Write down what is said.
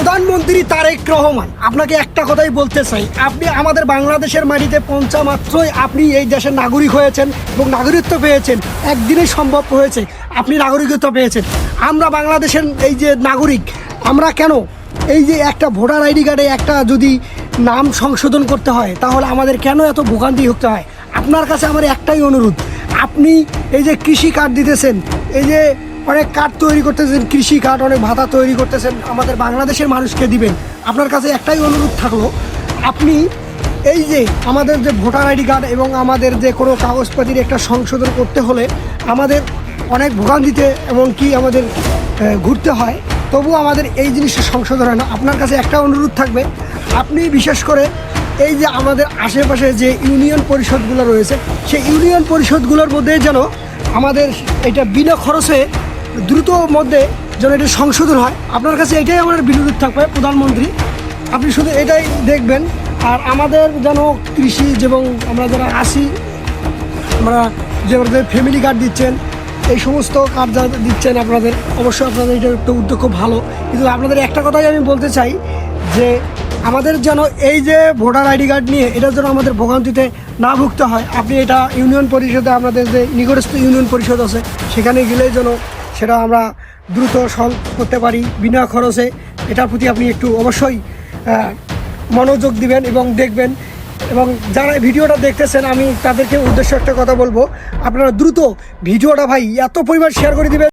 প্রধানমন্ত্রী তারেক রহমান, আপনাকে একটা কথাই বলতে চাই, আপনি আমাদের বাংলাদেশের মাটিতে পৌঁছা মাত্রই আপনি এই দেশের নাগরিক হয়েছেন এবং নাগরিকত্ব পেয়েছেন। একদিনে সম্ভব হয়েছে, আপনি নাগরিকত্ব পেয়েছেন। আমরা বাংলাদেশের এই যে নাগরিক, আমরা কেন এই যে একটা ভোটার আইডি কার্ডে একটা যদি নাম সংশোধন করতে হয়, তাহলে আমাদের কেন এত ভোগান্তি হতে হয়? আপনার কাছে আমার একটাই অনুরোধ, আপনি এই যে কৃষি কার্ড দিতেছেন, এই যে অনেক কার্ড তৈরি করতেছেন, কৃষি কার্ড, অনেক ভাতা তৈরি করতেছেন, আমাদের বাংলাদেশের মানুষকে দিবেন। আপনার কাছে একটাই অনুরোধ থাকলো, আপনি এই যে আমাদের যে ভোটার আইডি কার্ড এবং আমাদের যে কোনো কাগজপাতির একটা সংশোধন করতে হলে আমাদের অনেক ভোগান্তিতে এমনকি আমাদের ঘুরতে হয়, তবু আমাদের এই জিনিসটা সংশোধন হয় না। আপনার কাছে একটা অনুরোধ থাকবে, আপনি বিশেষ করে এই যে আমাদের আশেপাশে যে ইউনিয়ন পরিষদগুলো রয়েছে, সেই ইউনিয়ন পরিষদগুলোর মধ্যে যেন আমাদের এটা বিনা খরচে দ্রুত মধ্যে যেন এটা সংশোধন হয়। আপনার কাছে এটাই আমার বিনোদন থাকবে প্রধানমন্ত্রী, আপনি শুধু এটাই দেখবেন। আর আমাদের যেন কৃষি যেমন আমরা যারা আসি, আমরা যে আমাদের ফ্যামিলি কার্ড দিচ্ছেন, এই সমস্ত কার্ড যারা দিচ্ছেন আপনাদের, অবশ্যই আপনাদের এটা একটা উদ্যোগ খুব ভালো। কিন্তু আপনাদের একটা কথাই আমি বলতে চাই যে আমাদের যেন এই যে ভোটার আইডি কার্ড নিয়ে এটা যেন আমাদের ভোগান্তিতে না ভুগতে হয়। আপনি এটা ইউনিয়ন পরিষদে, আমাদের যে নিকটস্থ ইউনিয়ন পরিষদ আছে, সেখানে গেলে যেন সেটা আমরা দ্রুত সলভ করতে পারি বিনা খরচে। এটার প্রতি আপনি একটু অবশ্যই মনোযোগ দিবেন এবং দেখবেন। এবং যারা ভিডিওটা দেখতেছেন, আমি তাদেরকে উদ্দেশ্য একটা কথা বলবো, আপনারা দ্রুত ভিডিওটা ভাই এত পরিমাণ শেয়ার করে দিবেন।